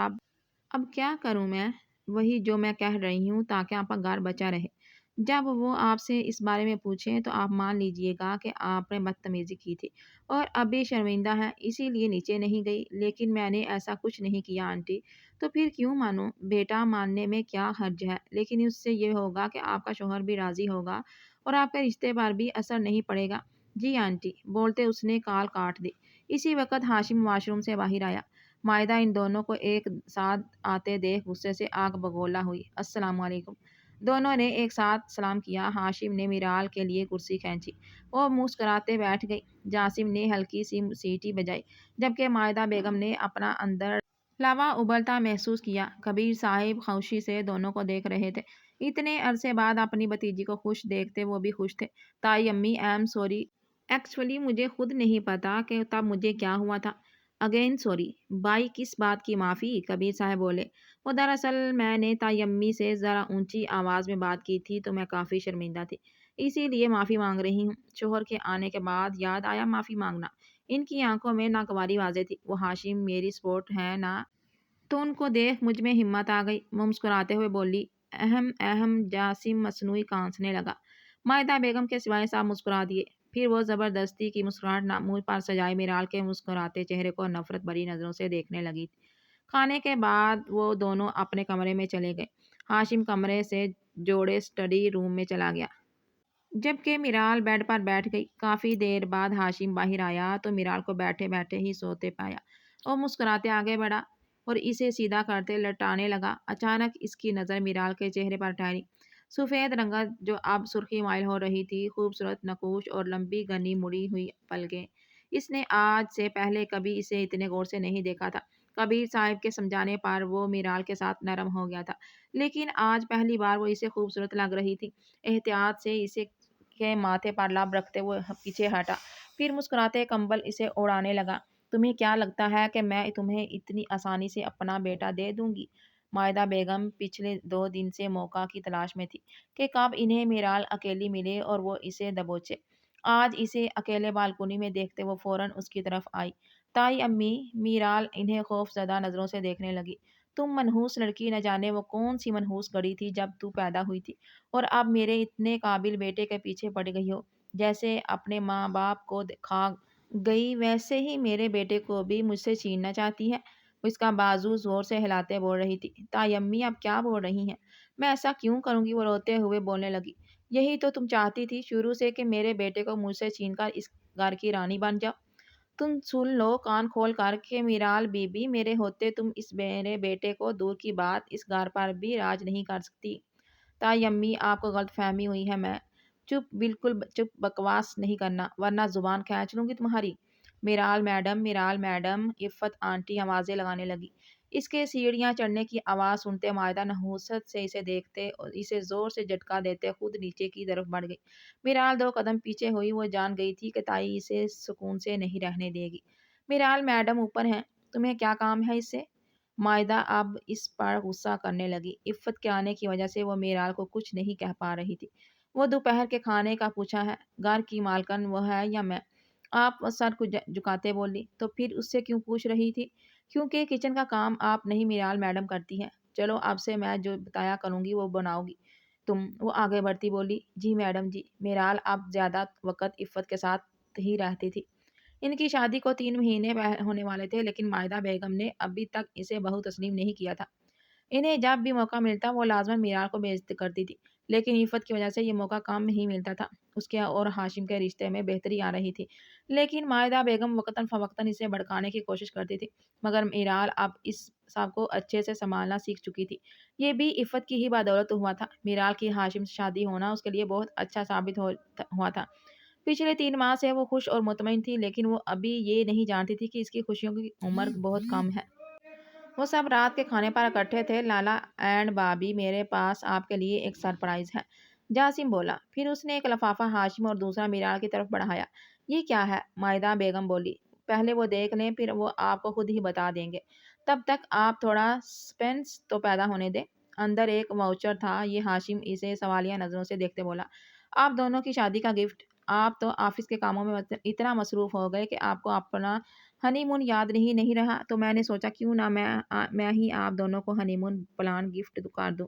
اب کیا کروں میں؟ وہی جو میں کہہ رہی ہوں، تاکہ آپ کا گھر بچا رہے۔ جب وہ آپ سے اس بارے میں پوچھیں تو آپ مان لیجئے گا کہ آپ نے بدتمیزی کی تھی اور ابھی شرمندہ ہیں، اسی لیے نیچے نہیں گئی۔ لیکن میں نے ایسا کچھ نہیں کیا آنٹی۔ تو پھر کیوں مانوں؟ بیٹا ماننے میں کیا حرج ہے؟ لیکن اس سے یہ ہوگا کہ آپ کا شوہر بھی راضی ہوگا اور آپ کے رشتے پر بھی اثر نہیں پڑے گا۔ جی آنٹی، بولتے اس نے کال کاٹ دی۔ اسی وقت ہاشم واش روم سے باہر آیا۔ مائدہ ان دونوں کو ایک ساتھ آتے دیکھ غصے سے آگ بگولا ہوئی۔ السلام علیکم۔ دونوں نے ایک ساتھ سلام کیا۔ ہاشم نے میرال کے لیے کرسی کھینچی، وہ مسکراتے بیٹھ گئی۔ جاسم نے ہلکی سی سیٹی بجائی، جبکہ مائدہ بیگم نے اپنا اندر لاوا ابلتا محسوس کیا۔ کبیر صاحب خاموشی سے دونوں کو دیکھ رہے تھے۔ اتنے عرصے بعد اپنی بھتیجی کو خوش دیکھتے وہ بھی خوش تھے۔ تائی امی، آئی ایم سوری، ایکچولی مجھے خود نہیں پتا کہ تب مجھے کیا ہوا تھا۔ Again sorry. بائی کس بات کی معافی؟ کبیر صاحب بولے۔ وہ دراصل میں نے تائی امی سے ذرا اونچی آواز میں بات کی تھی تو میں کافی شرمندہ تھی۔ اسی لیے معافی مانگ رہی ہوں۔ شوہر کے آنے کے بعد یاد آیا معافی مانگنا۔ ان کی آنکھوں میں ناگواری واضح تھی۔ وہ ہاشم میری سپورٹ ہے نا؟ تو ان کو دیکھ مجھ میں ہمت آ گئی۔ وہ مسکراتے ہوئے بولی، اہم اہم۔ جاسم مصنوعی کانسنے لگا۔ مائدہ بیگم کے سوائے سب مسکرا دیے۔ پھر وہ زبردستی کی مسکراہٹ منہ پر سجائے میرال کے مسکراتے چہرے کو نفرت بھری نظروں سے دیکھنے لگی۔ کھانے کے بعد وہ دونوں اپنے کمرے میں چلے گئے۔ ہاشم کمرے سے جوڑے اسٹڈی روم میں چلا گیا، جبکہ میرال بیڈ پر بیٹھ گئی۔ کافی دیر بعد ہاشم باہر آیا تو میرال کو بیٹھے بیٹھے ہی سوتے پایا۔ وہ مسکراتے آگے بڑھا اور اسے سیدھا کرتے لٹانے لگا۔ اچانک اس کی نظر میرال کے چہرے پر ٹھہری۔ سفید رنگت جو اب سرخی مائل ہو رہی تھی، خوبصورت نقوش اور لمبی گھنی مڑی ہوئی پلکیں۔ اس نے آج سے پہلے کبھی اسے اتنے غور سے نہیں دیکھا تھا۔ کبیر صاحب کے سمجھانے پر وہ میرال کے ساتھ نرم ہو گیا تھا، لیکن آج پہلی بار وہ اسے خوبصورت لگ رہی تھی۔ احتیاط سے اسے کے ماتھے پر لب رکھتے ہوئے پیچھے ہٹا، پھر مسکراتے کمبل اسے اڑانے لگا۔ تمہیں کیا لگتا ہے کہ میں تمہیں اتنی آسانی سے اپنا بیٹا دے دوں گی؟ مائدہ بیگم پچھلے 2 دن سے موقع کی تلاش میں تھی کہ کب انہیں میرال اکیلی ملے اور وہ اسے دبوچے۔ آج اسے اکیلے بالکنی میں دیکھتے وہ فوراً اس کی طرف آئی۔ تائی امی؟ میرال انہیں خوف زدہ نظروں سے دیکھنے لگی۔ تم منحوس لڑکی، نہ جانے وہ کون سی منحوس گھڑی تھی جب تو پیدا ہوئی تھی، اور اب میرے اتنے قابل بیٹے کے پیچھے پڑ گئی ہو۔ جیسے اپنے ماں باپ کو کھا گئی، ویسے ہی میرے بیٹے کو بھی مجھ سے چھیننا چاہتی ہے۔ وہ اس کا بازو زور سے ہلاتے بول رہی تھی۔ تائی امی اب کیا بول رہی ہیں؟ میں ایسا کیوں کروں گی؟ وہ روتے ہوئے بولنے لگی۔ یہی تو تم چاہتی تھی شروع سے کہ میرے بیٹے کو مجھ سے چھین کر اس گھر کی رانی بن جاؤ۔ تم سن لو کان کھول کر کہ میرال بی بی، میرے ہوتے تم اس میرے بیٹے کو دور کی بات اس گھر پر بھی راج نہیں کر سکتی۔ تائی امی آپ کو غلط فہمی ہوئی ہے۔ میں چپ، بالکل چپ، بکواس نہیں کرنا ورنہ زبان کھینچ لوں گی تمہاری۔ میرال میڈم، میرال میڈم، عفت آنٹی آوازیں لگانے لگی۔ اس کے سیڑھیاں چڑھنے کی آواز سنتے مائدہ نحوست سے اسے دیکھتے اور اسے زور سے جھٹکا دیتے خود نیچے کی طرف بڑھ گئی۔ میرال 2 قدم پیچھے ہوئی۔ وہ جان گئی تھی کہ تائی اسے سکون سے نہیں رہنے دے گی۔ میرال میڈم اوپر ہیں، تمہیں کیا کام ہے اس سے؟ مائدہ اب اس پر غصہ کرنے لگی۔ عفت کے آنے کی وجہ سے وہ میرال کو کچھ نہیں کہہ پا رہی تھی۔ وہ دوپہر کے کھانے کا پوچھا ہے، گھر کی مالکن وہ ہے یا میں؟ آپ سر کو جھکاتے بولی۔ تو پھر اس سے کیوں پوچھ رہی تھی؟ کیونکہ کچن کا کام آپ نہیں میرال میڈم کرتی ہیں۔ چلو اب سے میں جو بتایا کروں گی وہ بناؤ گی تم۔ وہ آگے بڑھتی بولی، جی میڈم جی۔ میرال اب زیادہ وقت عفت کے ساتھ ہی رہتی تھی۔ ان کی شادی کو 3 مہینے ہونے والے تھے، لیکن مائدہ بیگم نے ابھی تک اسے بہو تسلیم نہیں کیا تھا۔ انہیں جب بھی موقع ملتا وہ لازماً میرال کو بےعزت کرتی تھی، لیکن عفت کی وجہ سے یہ موقع کم نہیں ملتا تھا۔ اس کے اور ہاشم کے رشتے میں بہتری آ رہی تھی، لیکن مائدہ بیگم وقتاً فوقتاً اسے بھڑکانے کی کوشش کرتی تھی، مگر میرال اب اس سب کو اچھے سے سنبھالنا سیکھ چکی تھی۔ یہ بھی عفت کی ہی بدولت ہوا تھا۔ میرال کی ہاشم سے شادی ہونا اس کے لیے بہت اچھا ثابت ہوا تھا۔ پچھلے 3 ماہ سے وہ خوش اور مطمئن تھی، لیکن وہ ابھی یہ نہیں جانتی تھی کہ اس کی خوشیوں کی عمر بہت کم ہے۔ وہ سب رات کے کھانے پر اکٹھے تھے۔ لالا اینڈ بابی، میرے پاس آپ کے لیے ایک سرپرائز ہے، جاسم بولا۔ پھر اس نے ایک لفافہ ہاشم اور دوسرا میرال کی طرف بڑھایا۔ یہ کیا ہے؟ مائدہ بیگم بولی۔ پہلے وہ دیکھ لیں، پھر وہ آپ کو خود ہی بتا دیں گے۔ تب تک آپ تھوڑا سسپینس تو پیدا ہونے دیں۔ اندر ایک واؤچر تھا۔ یہ ہاشم اسے سوالیہ نظروں سے دیکھتے بولا۔ آپ دونوں کی شادی کا گفٹ۔ آپ تو آفس کے کاموں میں اتنا مصروف ہو گئے کہ آپ کو اپنا ہنی مون یاد نہیں رہا، تو میں نے سوچا کیوں نہ میں ہی آپ دونوں کو ہنی مون پلان گفٹ کر دوں۔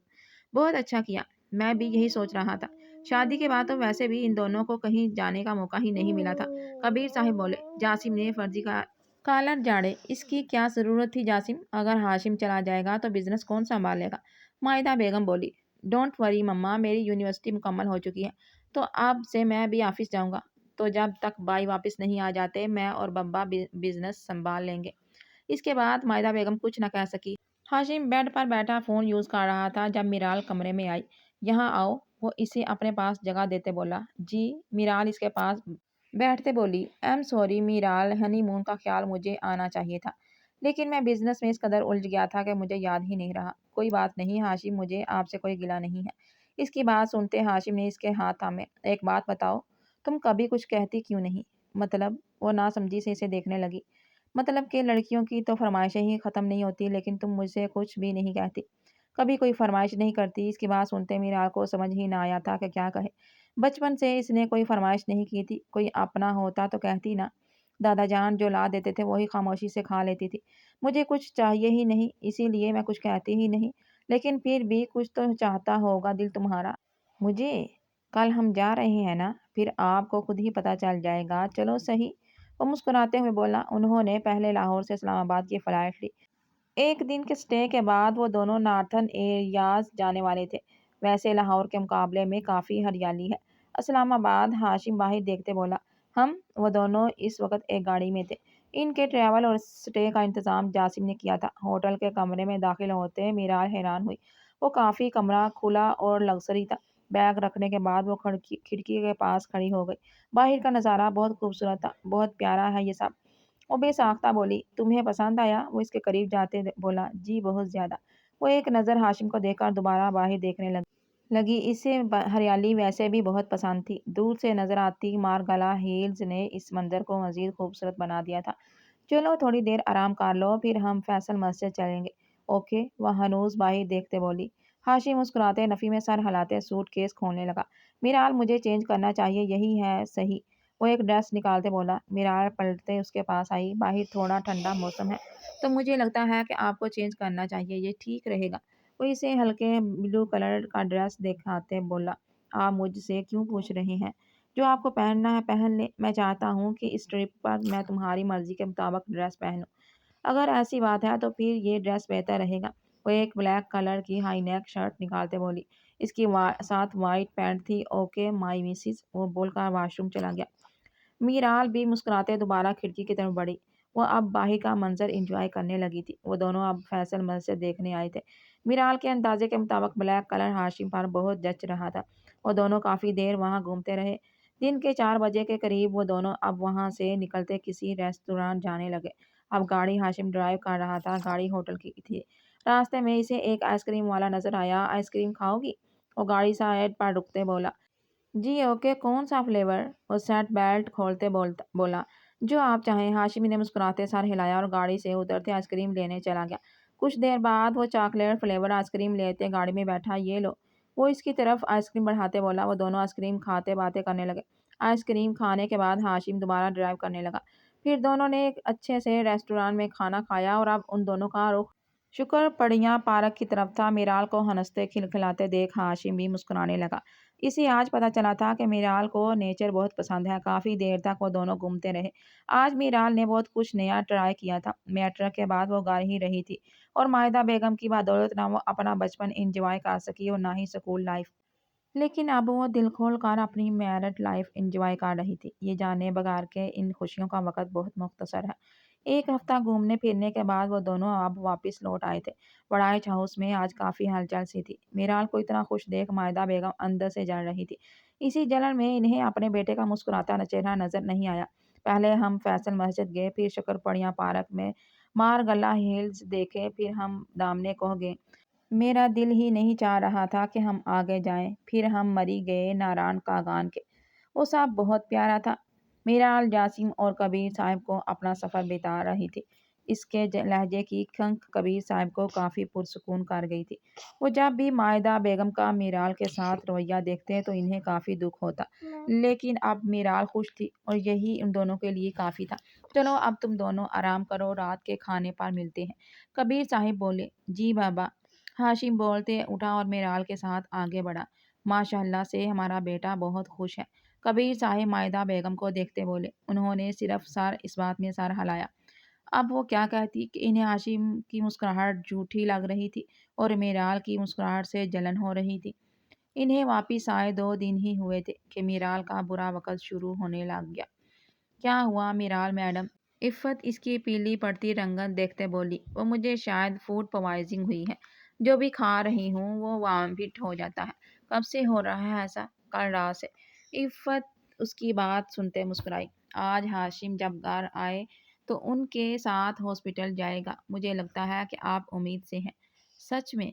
بہت اچھا کیا، میں بھی یہی سوچ رہا تھا۔ شادی کے بعد تو ویسے بھی ان دونوں کو کہیں جانے کا موقع ہی نہیں ملا تھا، کبیر صاحب بولے۔ جاسم نے فرضی کا کالر جھاڑے۔ اس کی کیا ضرورت تھی جاسم؟ اگر ہاشم چلا جائے گا تو بزنس کون سنبھالے گا؟ مائدہ بیگم بولی۔ ڈونٹ وری مما، میری یونیورسٹی مکمل ہو چکی ہے، تو اب سے میں بھی آفس جاؤں گا، تو جب تک بھائی واپس نہیں آ جاتے میں اور بابا بزنس سنبھال لیں گے۔ اس کے بعد مائدہ بیگم کچھ نہ کہہ سکی۔ ہاشم بیڈ پر بیٹھا فون یوز کر رہا تھا جب میرال کمرے میں آئی۔ یہاں آؤ، وہ اسے اپنے پاس جگہ دیتے بولا۔ جی؟ میرال اس کے پاس بیٹھتے بولی۔ ایم سوری میرال، ہنی مون کا خیال مجھے آنا چاہیے تھا، لیکن میں بزنس میں اس قدر الجھ گیا تھا کہ مجھے یاد ہی نہیں رہا۔ کوئی بات نہیں ہاشم، مجھے آپ سے کوئی گلہ نہیں ہے۔ اس کی بات سنتے ہاشم نے اس کے ہاتھ تھامے۔ ایک بات بتاؤ، تم کبھی کچھ کہتی کیوں نہیں؟ مطلب؟ وہ ناسمجھی سے اسے دیکھنے لگی۔ مطلب کہ لڑکیوں کی تو فرمائشیں ہی ختم نہیں ہوتی، لیکن تم مجھ سے کچھ بھی نہیں کہتی۔ کبھی کوئی فرمائش نہیں کرتی۔ اس کی بات سنتے میرال کو سمجھ ہی نہ آیا تھا کہ کیا کہے۔ بچپن سے اس نے کوئی فرمائش نہیں کی تھی، کوئی اپنا ہوتا تو کہتی نا۔ دادا جان جو لا دیتے تھے وہی خاموشی سے کھا لیتی تھی۔ مجھے کچھ چاہیے ہی نہیں، اسی لیے میں کچھ کہتی ہی نہیں، لیکن پھر بھی کچھ تو چاہتا ہوگا دل تمہارا مجھے۔ کل ہم جا رہے ہیں نا، پھر آپ کو خود ہی پتہ چل جائے گا۔ چلو صحیح، وہ مسکراتے ہوئے بولا۔ انہوں نے پہلے لاہور سے اسلام آباد کی فلائٹ لی۔ ایک دن کے سٹے کے بعد وہ دونوں نارتھن ایریاز جانے والے تھے۔ ویسے لاہور کے مقابلے میں کافی ہریالی ہے اسلام آباد، ہاشم باہر دیکھتے بولا۔ وہ دونوں اس وقت ایک گاڑی میں تھے۔ ان کے ٹریول اور سٹے کا انتظام جاسم نے کیا تھا۔ ہوٹل کے کمرے میں داخل ہوتے میرال حیران ہوئی۔ وہ کافی کمرہ کھلا اور لگژری تھا۔ بیگ رکھنے کے بعد وہ کھڑکی کے پاس کھڑی ہو گئی۔ باہر کا نظارہ بہت خوبصورت تھا۔ بہت پیارا ہے یہ سب، وہ بے ساختہ بولی۔ تمہیں پسند آیا؟ وہ اس کے قریب جاتے بولا۔ جی بہت زیادہ۔ وہ ایک نظر ہاشم کو دیکھ کر دوبارہ باہر دیکھنے لگی۔ اسے ہریالی ویسے بھی بہت پسند تھی۔ دور سے نظر آتی مارگلا ہلز نے اس منظر کو مزید خوبصورت بنا دیا تھا۔ چلو تھوڑی دیر آرام کر لو، پھر ہم فیصل مسجد چلیں گے۔ اوکے، وہ ہنوز باہر دیکھتے بولی۔ ہاشم مسکراتے نفی میں سر ہلاتے سوٹ کیس کھولنے لگا۔ میرال مجھے چینج کرنا چاہیے، یہی ہے صحیح، وہ ایک ڈریس نکالتے بولا۔ میرال پلٹتے اس کے پاس آئی۔ باہر تھوڑا ٹھنڈا موسم ہے تو مجھے لگتا ہے کہ آپ کو چینج کرنا چاہیے، یہ ٹھیک رہے گا۔ وہ اسے ہلکے بلو کلر کا ڈریس دکھاتے بولا۔ آپ مجھ سے کیوں پوچھ رہے ہیں؟ جو آپ کو پہننا ہے پہن لیں، میں چاہتا ہوں کہ اس ٹرپ پر میں تمہاری مرضی کے مطابق ڈریس پہنوں۔ اگر ایسی بات ہے تو پھر یہ ڈریس بہتر رہے گا۔ وہ ایک بلیک کلر کی ہائی نیک شرٹ نکالتے بولی۔ اس کی ساتھ وائٹ پینٹ تھی۔ اوکے مائی مسز، وہ بول کر واش روم چلا گیا۔ میرال بھی مسکراتے دوبارہ کھڑکی کی طرف بڑھی۔ وہ اب باہر کا منظر انجوائے کرنے لگی تھی۔ وہ دونوں اب فیصل مسجد دیکھنے آئے تھے۔ میرال کے اندازے کے مطابق بلیک کلر ہاشم پر بہت جچ رہا تھا۔ وہ دونوں کافی دیر وہاں گھومتے رہے۔ دن کے 4 بجے کے قریب وہ دونوں اب وہاں سے نکلتے کسی ریستوران جانے لگے۔ اب گاڑی ہاشم ڈرائیو کر رہا تھا، گاڑی ہوٹل کی تھی۔ راستے میں اسے ایک آئس کریم والا نظر آیا۔ آئس کریم کھاؤ گی؟ وہ گاڑی سائڈ پر رکتے بولا۔ جی اوکے، کون سا فلیور؟ وہ سیٹ بیلٹ کھولتے بولا۔ جو آپ چاہیں۔ ہاشم نے مسکراتے سر ہلایا اور گاڑی سے اترتے آئس کریم لینے چلا گیا۔ کچھ دیر بعد وہ چاکلیٹ فلیور آئس کریم لیتے گاڑی میں بیٹھا۔ یہ لو، وہ اس کی طرف آئس کریم بڑھاتے بولا۔ وہ دونوں آئس کریم کھاتے باتیں کرنے لگے۔ آئس کریم کھانے کے بعد ہاشم دوبارہ ڈرائیو کرنے لگا۔ پھر دونوں نے ایک اچھے سے ریسٹوران میں کھانا کھایا اور اب ان دونوں کا رخ شکر پڑیاں پارک کی طرف تھا۔ میرال کو ہنستے کھلکھلاتے دیکھ ہاشم بھی مسکرانے لگا۔ اسے آج پتہ چلا تھا کہ میرال کو نیچر بہت پسند ہے۔ کافی دیر تک وہ دونوں گھومتے رہے۔ آج میرال نے بہت کچھ نیا ٹرائی کیا تھا۔ میٹرک کے بعد وہ گھر ہی رہی تھی اور مائدہ بیگم کی بدولت نہ وہ اپنا بچپن انجوائے کر سکی اور نہ ہی اسکول لائف۔ لیکن اب وہ دل کھول کر اپنی میرڈ لائف انجوائے کر رہی تھی، یہ جانے بغیر کہ ان خوشیوں کا وقت بہت مختصر ہے۔ ایک ہفتہ گھومنے پھرنے کے بعد وہ دونوں اب واپس لوٹ آئے تھے۔ وڑائچ ہاؤس میں آج کافی ہلچل سی تھی۔ میرال کو اتنا خوش دیکھ مائدہ بیگم اندر سے جل رہی تھی۔ اسی جلن میں انہیں اپنے بیٹے کا مسکراتا چہرہ نظر نہیں آیا۔ پہلے ہم فیصل مسجد گئے، پھر شکر پڑیاں پارک میں مارگلا ہلز دیکھے، پھر ہم دامنے کوہ گئے۔ میرا دل ہی نہیں چاہ رہا تھا کہ ہم آگے جائیں۔ پھر ہم مری گئے ناران کاغان کے۔ وہ سب بہت پیارا تھا۔ میرال جاسم اور کبیر صاحب کو اپنا سفر بتا رہی تھی۔ اس کے لہجے کی کھنک کبیر صاحب کو کافی پرسکون کر گئی تھی۔ وہ جب بھی مائدہ بیگم کا میرال کے ساتھ رویہ دیکھتے تو انہیں کافی دکھ ہوتا، لیکن اب میرال خوش تھی اور یہی ان دونوں کے لیے کافی تھا۔ چلو اب تم دونوں آرام کرو، رات کے کھانے پر ملتے ہیں، کبیر صاحب بولے۔ جی بابا، ہاشم بولتے اٹھا اور میرال کے ساتھ آگے بڑھا۔ ماشاء اللہ سے ہمارا بیٹا بہت خوش ہے، کبیر صاحب مائدہ بیگم کو دیکھتے بولے۔ انہوں نے صرف اس بات میں سر ہلایا۔ اب وہ کیا کہتی کہ انہیں ہاشم کی مسکراہٹ جھوٹی لگ رہی تھی اور میرال کی مسکراہٹ سے جلن ہو رہی تھی۔ انہیں واپس آئے 2 دن ہی ہوئے تھے کہ میرال کا برا وقت شروع ہونے لگ گیا۔ کیا ہوا میرال میڈم؟ عفت اس کی پیلی پڑتی رنگت دیکھتے بولی۔ وہ مجھے شاید فوڈ پوائزنگ ہوئی ہے، جو بھی کھا رہی ہوں وہ وامٹ ہو جاتا ہے۔ کب سے ہو رہا ہے ایسا؟ کل رات سے۔ عفت اس کی بات سنتے مسکرائی۔ آج ہاشم جب گھر آئے تو ان کے ساتھ ہاسپٹل جائے گا، مجھے لگتا ہے کہ آپ امید سے ہیں۔ سچ میں؟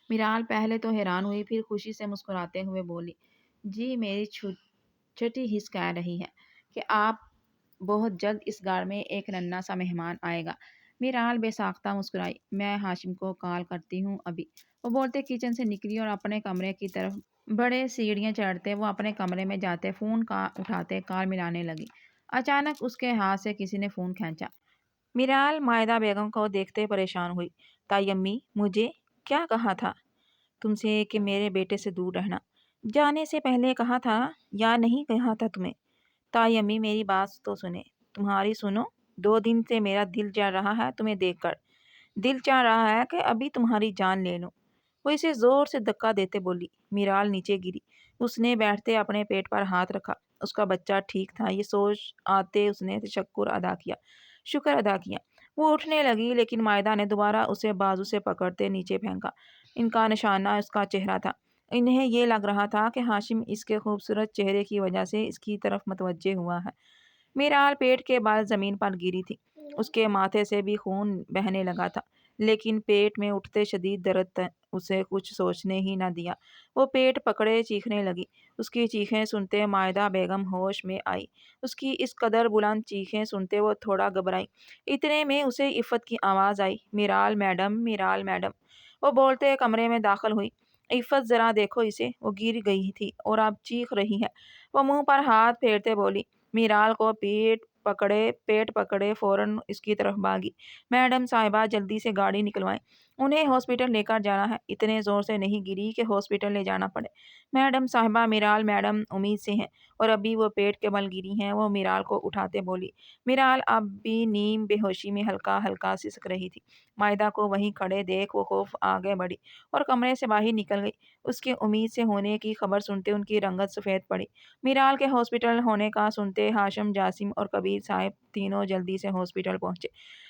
میرال پہلے تو حیران ہوئی، پھر خوشی سے مسکراتے ہوئے بولی۔ جی میری چھٹی حس کہہ رہی ہے کہ آپ بہت جلد اس گھر میں ایک ننھا سا مہمان آئے گا۔ میرال بے ساختہ مسکرائی۔ میں ہاشم کو کال کرتی ہوں ابھی، وہ بولتے کچن سے نکلی اور اپنے کمرے کی طرف بڑے سیڑھیاں چڑھتے وہ اپنے کمرے میں جاتے فون کا اٹھاتے کال ملانے لگی۔ اچانک اس کے ہاتھ سے کسی نے فون کھینچا۔ میرال مائدہ بیگم کو دیکھتے پریشان ہوئی۔ تائی امی، مجھے کیا کہا تھا تم سے کہ میرے بیٹے سے دور رہنا؟ جانے سے پہلے کہا تھا یا نہیں کہا تھا تمہیں؟ تائی امی میری بات تو سنیں۔ تمہاری سنو۔ 2 دن سے میرا دل چاہ رہا ہے تمہیں دیکھ کر، دل چاہ رہا ہے کہ ابھی تمہاری جان لے لوں۔ وہ اسے زور سے دھکا دیتے بولی۔ میرال نیچے گری۔ اس نے بیٹھتے اپنے پیٹ پر ہاتھ رکھا۔ اس کا بچہ ٹھیک تھا یہ سوچ آتے اس نے شکر ادا کیا۔ وہ اٹھنے لگی لیکن مائدہ نے دوبارہ اسے بازو سے پکڑتے نیچے پھینکا۔ ان کا نشانہ اس کا چہرہ تھا۔ انہیں یہ لگ رہا تھا کہ ہاشم اس کے خوبصورت چہرے کی وجہ سے اس کی طرف متوجہ ہوا ہے۔ میرال پیٹ کے بال زمین پر گری تھی۔ اس کے ماتھے سے بھی خون بہنے لگا تھا، لیکن پیٹ میں اٹھتے شدید درد اسے کچھ سوچنے ہی نہ دیا۔ وہ پیٹ پکڑے چیخنے لگی۔ اس کی چیخیں سنتے مائدہ بیگم ہوش میں آئی۔ اس کی اس قدر بلند چیخیں سنتے وہ تھوڑا گھبرائی۔ اتنے میں اسے عفت کی آواز آئی، میرال میڈم، میرال میڈم۔ وہ بولتے کمرے میں داخل ہوئی۔ عفت ذرا دیکھو اسے، وہ گر گئی تھی اور اب چیخ رہی ہے۔ وہ منہ پر ہاتھ پھیرتے بولی۔ میرال کو پیٹ پکڑے فوراً اس کی طرف بھاگی۔ میڈم صاحبہ جلدی سے گاڑی نکلوائیں، انہیں ہاسپٹل لے کر جانا ہے۔ اتنے زور سے نہیں گری کہ ہاسپٹل لے جانا پڑے۔ میڈم صاحبہ، میرال میڈم امید سے ہیں اور ابھی وہ پیٹ کے بل گری ہیں، وہ میرال کو اٹھاتے بولی۔ میرال اب بھی نیم بے ہوشی میں ہلکا ہلکا سسک رہی تھی۔ مائدہ کو وہیں کھڑے دیکھ وہ خوف آگے بڑھی اور کمرے سے باہر نکل گئی۔ اس کے امید سے ہونے کی خبر سنتے ان کی رنگت سفید پڑی۔ میرال کے ہاسپٹل ہونے کا سنتے ہاشم، جاسم اور کبیر صاحب تینوں جلدی سے ہاسپٹل پہنچے۔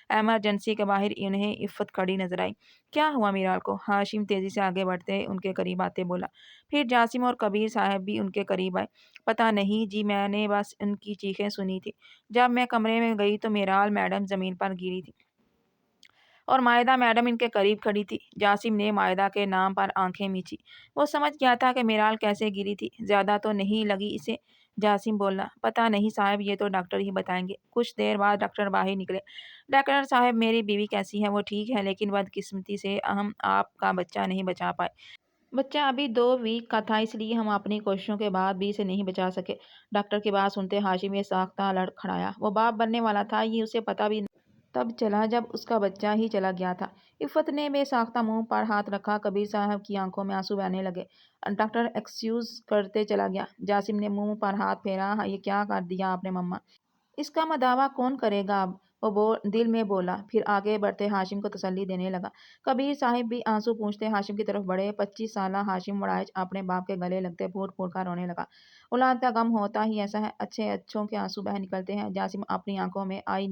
ایمرجنسی کے باہر انہیں عفت کھڑی نظر آئی۔ کیا ہوا میرال کو؟ ہاشم تیزی سے آگے بڑھتے ان کے قریب آتے بولا۔ پھر جاسم اور کبیر صاحب بھی ان کے قریب آئے۔ پتہ نہیں جی، میں نے بس ان کی چیخیں سنی تھی۔ جب میں کمرے میں گئی تو میرال میڈم زمین پر گری تھی اور مائدہ میڈم ان کے قریب کھڑی تھی۔ جاسم نے مائدہ کے نام پر آنکھیں میچی۔ وہ سمجھ گیا تھا کہ میرال کیسے گری تھی۔ زیادہ تو نہیں لگی اسے؟ جاسم بولا۔ پتہ نہیں صاحب، یہ تو ڈاکٹر ہی بتائیں گے۔ کچھ دیر بعد ڈاکٹر باہر نکلے۔ ڈاکٹر صاحب، میری بیوی کیسی ہے؟ وہ ٹھیک ہے، لیکن بدقسمتی سے ہم آپ کا بچہ نہیں بچا پائے۔ بچہ ابھی 2 ویک کا تھا، اس لیے ہم اپنی کوششوں کے بعد بھی اسے نہیں بچا سکے۔ ڈاکٹر کی بات سنتے ہاشم یہ ساختہ لڑکھڑایا۔ وہ باپ بننے والا تھا، یہ اسے پتہ بھی تب چلا جب اس کا بچہ ہی چلا گیا تھا۔ عفت نے بے ساختہ منہ پر ہاتھ رکھا۔ کبیر صاحب کی آنکھوں میں آنسو بہنے لگے۔ ڈاکٹر ایکسکیوز کرتے چلا گیا۔ جاسم نے منہ پر ہاتھ پھیرا۔ یہ کیا کر دیا آپ نے مما؟ اس کا مداوا کون کرے گا اب؟ وہ دل میں بولا، پھر آگے بڑھتے ہاشم کو تسلی دینے لگا۔ کبیر صاحب بھی آنسو پوچھتے ہاشم کی طرف بڑھے۔ 25 سالہ ہاشم وڑائچ اپنے باپ کے گلے لگتے پھوٹ پھوٹ کر رونے لگا۔ اولاد کا غم ہوتا ہی ایسا ہے، اچھے اچھوں کے آنسو بہہ نکلتے ہیں۔ جاسم اپنی آنکھوں میں آئی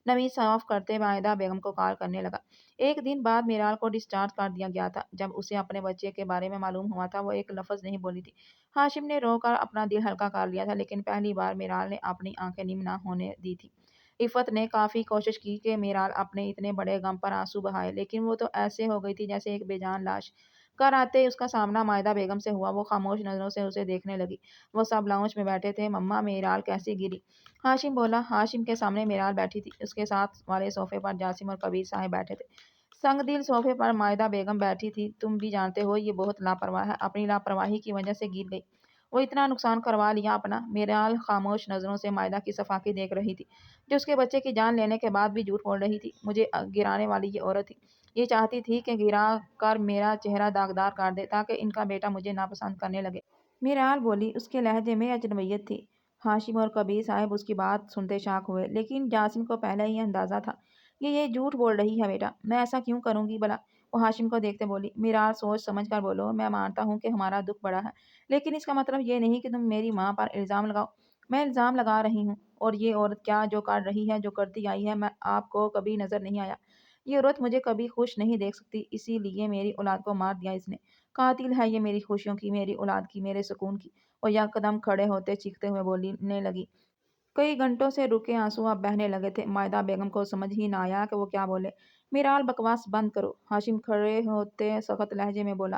نمی صاف کرتے مائدہ بیگم کو کال کرنے لگا۔ 1 دن بعد میرال کو ڈسچارج کر دیا گیا تھا۔ جب اسے اپنے بچے کے بارے میں معلوم ہوا تھا وہ ایک لفظ نہیں بولی تھی۔ ہاشم نے رو کر اپنا دل ہلکا کر لیا تھا، لیکن پہلی بار میرال نے اپنی آنکھیں نم نہ ہونے دی تھی۔ عفت نے کافی کوشش کی کہ میرال اپنے اتنے بڑے غم پر آنسو بہائے، لیکن وہ تو ایسے ہو گئی تھی جیسے ایک بے جان لاش۔ گھر آتے اس کا سامنا مائدہ بیگم سے ہوا۔ وہ خاموش نظروں سے اسے دیکھنے لگی۔ وہ سب لاؤنج میں بیٹھے تھے۔ مما، میرال کیسے گری؟ ہاشم بولا۔ ہاشم کے سامنے میرال بیٹھی تھی۔ اس کے ساتھ والے صوفے پر جاسم اور کبیر صاحب بیٹھے تھے۔ سنگ دل صوفے پر مائدہ بیگم بیٹھی تھی۔ تم بھی جانتے ہو یہ بہت لاپرواہ ہے، اپنی لاپرواہی کی وجہ سے گر گئی۔ وہ اتنا نقصان کروا لیا اپنا۔ میرال خاموش نظروں سے مائدہ کی صفاقی دیکھ رہی تھی، جو اس کے بچے کی جان لینے کے بعد بھی جھوٹ بول رہی تھی۔ مجھے گرانے والی یہ عورت تھی۔ یہ چاہتی تھی کہ گرا کر میرا چہرہ داغدار کر دے تاکہ ان کا بیٹا مجھے ناپسند کرنے لگے۔ میرال بولی۔ اس کے لہجے میں اجنبیت تھی۔ ہاشم اور کبیر صاحب اس کی بات سنتے شاک ہوئے، لیکن جاسم کو پہلے ہی اندازہ تھا یہ جھوٹ بول رہی ہے۔ بیٹا، میں ایسا کیوں کروں گی بھلا؟ وہ ہاشم کو دیکھتے بولی۔ میرال سوچ سمجھ کر بولو۔ میں مانتا ہوں کہ ہمارا دکھ بڑا ہے، لیکن اس کا مطلب یہ نہیں کہ تم میری ماں پر الزام لگاؤ۔ میں الزام لگا رہی ہوں، اور یہ عورت کیا جو کر رہی ہے، جو کرتی آئی ہے، میں آپ کو کبھی نظر نہیں آیا؟ یہ عورت مجھے کبھی خوش نہیں دیکھ سکتی، اسی لیے میری اولاد کو مار دیا اس نے۔ قاتل ہے یہ میری خوشیوں کی، میری اولاد کی، میرے سکون کی۔ وہ یکدم کھڑے ہوتے چیختے ہوئے بولنے لگی۔ کئی گھنٹوں سے رکے آنسو اب بہنے لگے تھے۔ مائدہ بیگم کو سمجھ ہی نہ آیا کہ وہ کیا بولے۔ میرال، بکواس بند کرو، ہاشم کھڑے ہوتے سخت لہجے میں بولا۔